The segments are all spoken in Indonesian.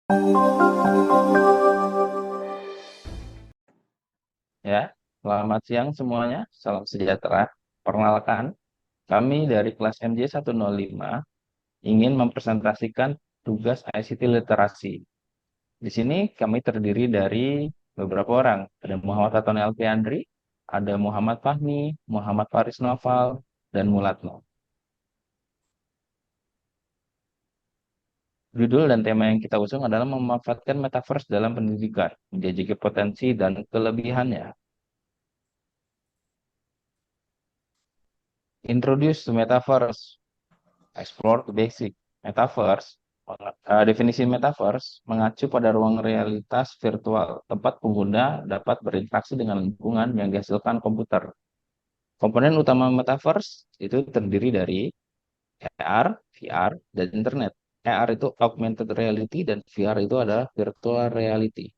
Ya, selamat siang semuanya. Salam sejahtera. Perkenalkan, kami dari kelas MJ 105 ingin mempresentasikan tugas ICT literasi. Di sini kami terdiri dari beberapa orang. Ada Muhammad Aton Elfiandri, ada Muhammad Fahmi, Muhammad Faris Noval, dan Mulatno. Judul dan tema yang kita usung adalah memanfaatkan metaverse dalam pendidikan, menjajaki potensi dan kelebihannya. Introduce to Metaverse. Explore the basic. Metaverse, definisi metaverse mengacu pada ruang realitas virtual, tempat pengguna dapat berinteraksi dengan lingkungan yang dihasilkan komputer. Komponen utama metaverse itu terdiri dari AR, VR, dan internet. AR itu augmented reality dan VR itu adalah virtual reality.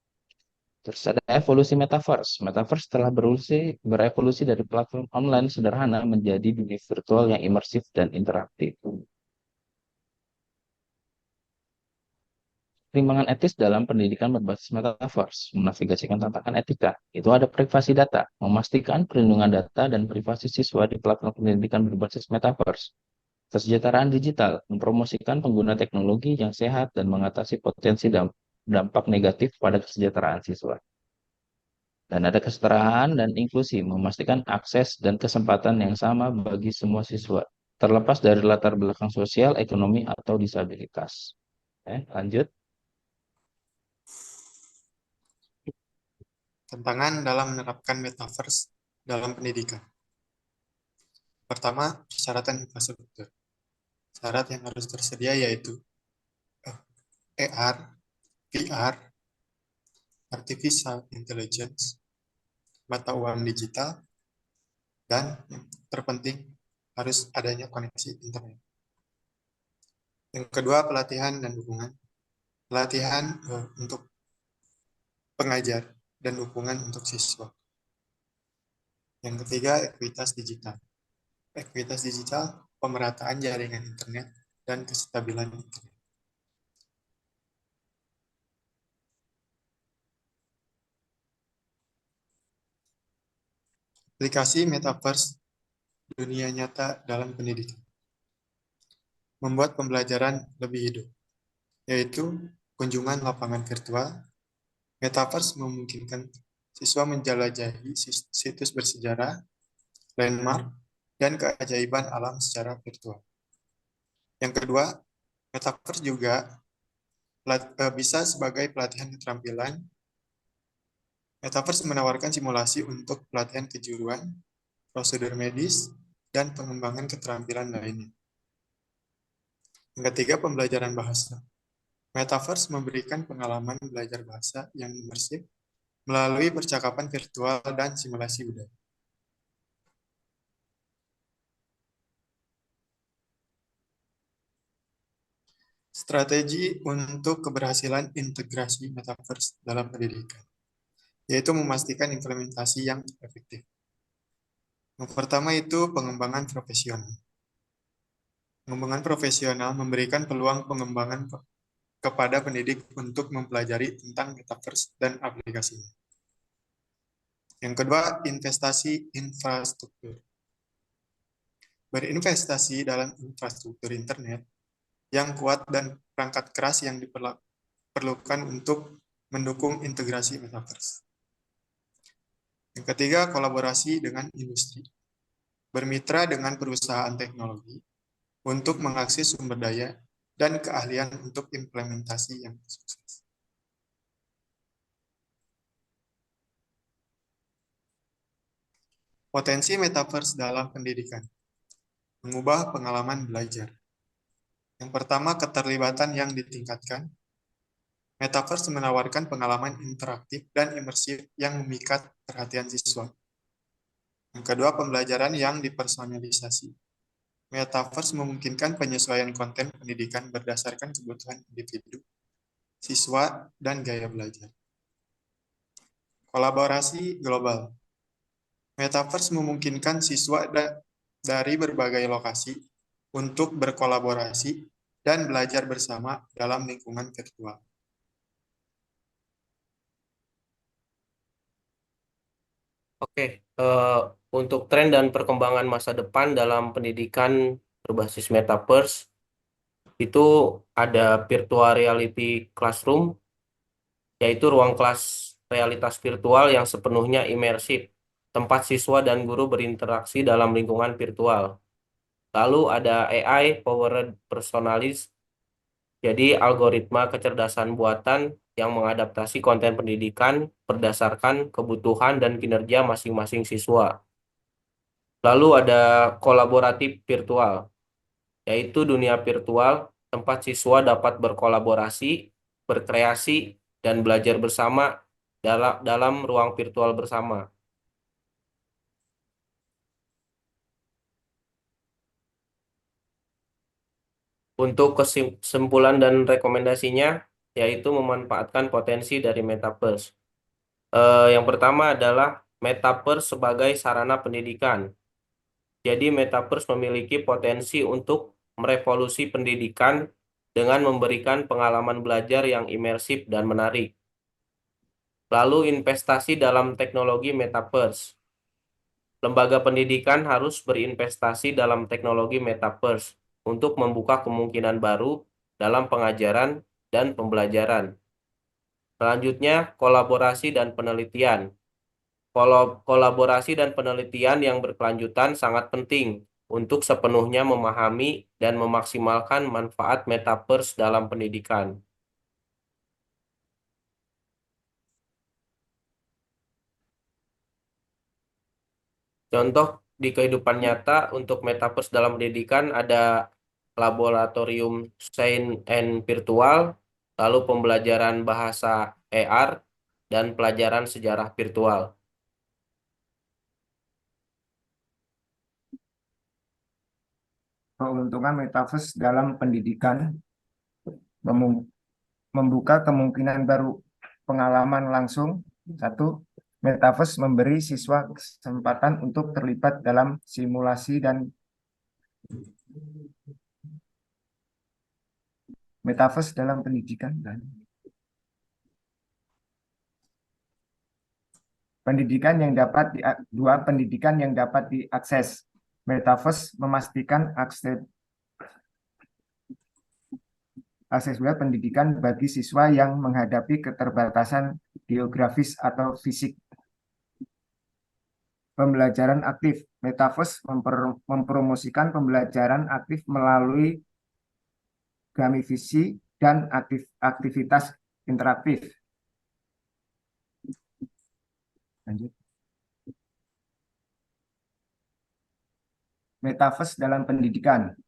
Terus ada evolusi metaverse. Metaverse telah berevolusi dari platform online sederhana menjadi dunia virtual yang imersif dan interaktif. Pertimbangan etis dalam pendidikan berbasis metaverse, menavigasikan tantangan etika. Itu ada privasi data, memastikan perlindungan data dan privasi siswa di platform pendidikan berbasis metaverse. Kesejahteraan digital, mempromosikan pengguna teknologi yang sehat dan mengatasi potensi dampak negatif pada kesejahteraan siswa. Dan ada kesetaraan dan inklusi, memastikan akses dan kesempatan yang sama bagi semua siswa, terlepas dari latar belakang sosial, ekonomi, atau disabilitas. Lanjut. Tantangan dalam menerapkan metaverse dalam pendidikan. Pertama, persyaratan infrastruktur. Syarat yang harus tersedia yaitu AR, VR, Artificial Intelligence, mata uang digital, dan yang terpenting harus adanya koneksi internet. Yang kedua, pelatihan dan dukungan. Pelatihan untuk pengajar dan dukungan untuk siswa. Yang ketiga, ekuitas digital. Ekuitas digital, pemerataan jaringan internet dan kestabilan internet. Aplikasi metaverse dunia nyata dalam pendidikan. Membuat pembelajaran lebih hidup, yaitu kunjungan lapangan virtual. Metaverse memungkinkan siswa menjelajahi situs bersejarah, landmark, dan keajaiban alam secara virtual. Yang kedua, metaverse juga bisa sebagai pelatihan keterampilan. Metaverse menawarkan simulasi untuk pelatihan kejuruan, prosedur medis, dan pengembangan keterampilan lainnya. Yang ketiga, pembelajaran bahasa. Metaverse memberikan pengalaman belajar bahasa yang imersif melalui percakapan virtual dan simulasi budaya. Strategi untuk keberhasilan integrasi metaverse dalam pendidikan, yaitu memastikan implementasi yang efektif. Yang pertama itu pengembangan profesional. Pengembangan profesional memberikan peluang pengembangan kepada pendidik untuk mempelajari tentang metaverse dan aplikasinya. Yang kedua, investasi infrastruktur. Berinvestasi dalam infrastruktur internet yang kuat dan perangkat keras yang diperlukan untuk mendukung integrasi metaverse. Yang ketiga, kolaborasi dengan industri. Bermitra dengan perusahaan teknologi untuk mengakses sumber daya dan keahlian untuk implementasi yang sukses. Potensi metaverse dalam pendidikan. Mengubah pengalaman belajar. Yang pertama, keterlibatan yang ditingkatkan. Metaverse menawarkan pengalaman interaktif dan imersif yang memikat perhatian siswa. Yang kedua, pembelajaran yang dipersonalisasi. Metaverse memungkinkan penyesuaian konten pendidikan berdasarkan kebutuhan individu, siswa, dan gaya belajar. Kolaborasi global. Metaverse memungkinkan siswa dari berbagai lokasi untuk berkolaborasi dan belajar bersama dalam lingkungan virtual. Oke, untuk tren dan perkembangan masa depan dalam pendidikan berbasis metaverse itu ada virtual reality classroom, yaitu ruang kelas realitas virtual yang sepenuhnya imersif, tempat siswa dan guru berinteraksi dalam lingkungan virtual. Lalu ada AI powered personalized, jadi algoritma kecerdasan buatan yang mengadaptasi konten pendidikan berdasarkan kebutuhan dan kinerja masing-masing siswa. Lalu ada kolaboratif virtual, yaitu dunia virtual tempat siswa dapat berkolaborasi, berkreasi, dan belajar bersama dalam ruang virtual bersama. Untuk kesimpulan dan rekomendasinya, yaitu memanfaatkan potensi dari metaverse. Yang pertama adalah metaverse sebagai sarana pendidikan. Jadi metaverse memiliki potensi untuk merevolusi pendidikan dengan memberikan pengalaman belajar yang imersif dan menarik. Lalu investasi dalam teknologi metaverse. Lembaga pendidikan harus berinvestasi dalam teknologi metaverse untuk membuka kemungkinan baru dalam pengajaran dan pembelajaran. Selanjutnya, kolaborasi dan penelitian. Kolaborasi dan penelitian yang berkelanjutan sangat penting untuk sepenuhnya memahami dan memaksimalkan manfaat metaverse dalam pendidikan. Contoh di kehidupan nyata untuk metaverse dalam pendidikan ada laboratorium sains and virtual, lalu pembelajaran bahasa AR, dan pelajaran sejarah virtual. Keuntungan metaverse dalam pendidikan membuka kemungkinan baru pengalaman langsung. Satu, metaverse memberi siswa kesempatan untuk terlibat dalam simulasi dan metaverse dalam pendidikan. Pendidikan yang dapat diakses. Metaverse memastikan aksesibilitas pendidikan bagi siswa yang menghadapi keterbatasan geografis atau fisik. Pembelajaran aktif. Metaverse mempromosikan pembelajaran aktif melalui gamifikasi dan aktivitas interaktif. Lanjut. Metaverse dalam pendidikan.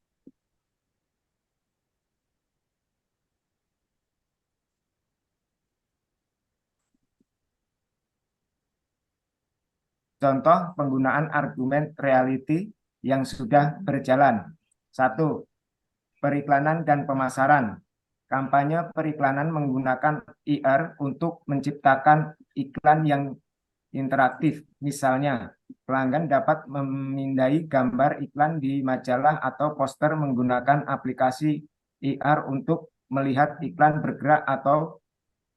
Contoh penggunaan argumen reality yang sudah berjalan. 1. Periklanan dan pemasaran. Kampanye periklanan menggunakan IR untuk menciptakan iklan yang interaktif. Misalnya, pelanggan dapat memindai gambar iklan di majalah atau poster menggunakan aplikasi IR untuk melihat iklan bergerak atau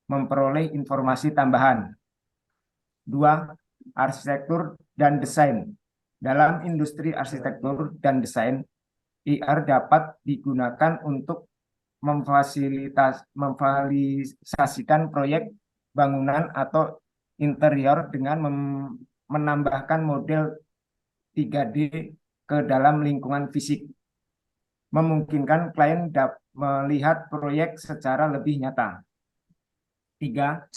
memperoleh informasi tambahan. 2. Arsitektur dan desain. Dalam industri arsitektur dan desain, IR dapat digunakan untuk memfasilitasikan proyek bangunan atau interior dengan menambahkan model 3D ke dalam lingkungan fisik, memungkinkan klien melihat proyek secara lebih nyata. 3.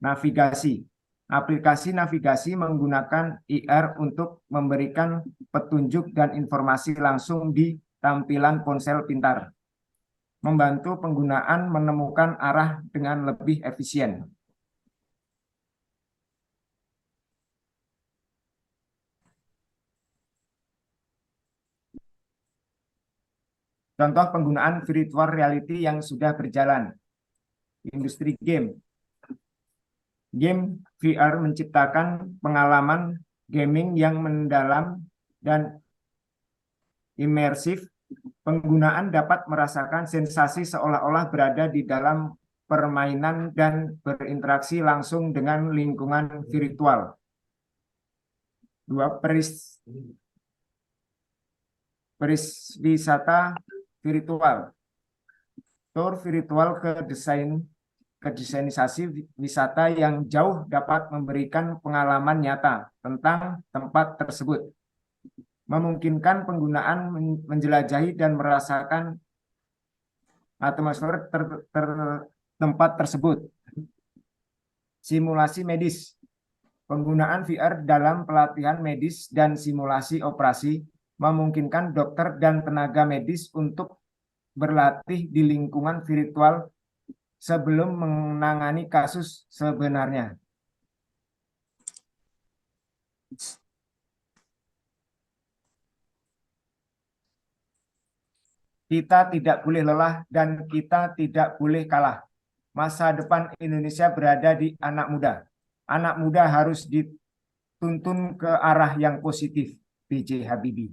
Navigasi. Aplikasi navigasi menggunakan IR untuk memberikan petunjuk dan informasi langsung di tampilan ponsel pintar, membantu penggunaan menemukan arah dengan lebih efisien. Contoh penggunaan virtual reality yang sudah berjalan. Industri game. Game VR menciptakan pengalaman gaming yang mendalam dan imersif. Penggunaan dapat merasakan sensasi seolah-olah berada di dalam permainan dan berinteraksi langsung dengan lingkungan virtual. Dua, wisata virtual. Tour virtual ke desainisasi wisata yang jauh dapat memberikan pengalaman nyata tentang tempat tersebut, memungkinkan penggunaan menjelajahi dan merasakan atmosfer tempat tersebut. Simulasi medis. Penggunaan VR dalam pelatihan medis dan simulasi operasi memungkinkan dokter dan tenaga medis untuk berlatih di lingkungan virtual sebelum menangani kasus sebenarnya. Kita tidak boleh lelah dan kita tidak boleh kalah. Masa depan Indonesia berada di anak muda. Anak muda harus dituntun ke arah yang positif. B.J. Habibie.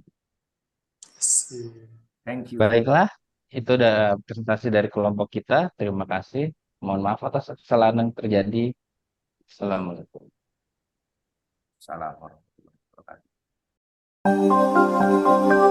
Sip. Thank you. Baiklah, itu udah presentasi dari kelompok kita. Terima kasih. Mohon maaf atas kesalahan yang terjadi. Assalamualaikum. Salam warahmatullahi wabarakatuh.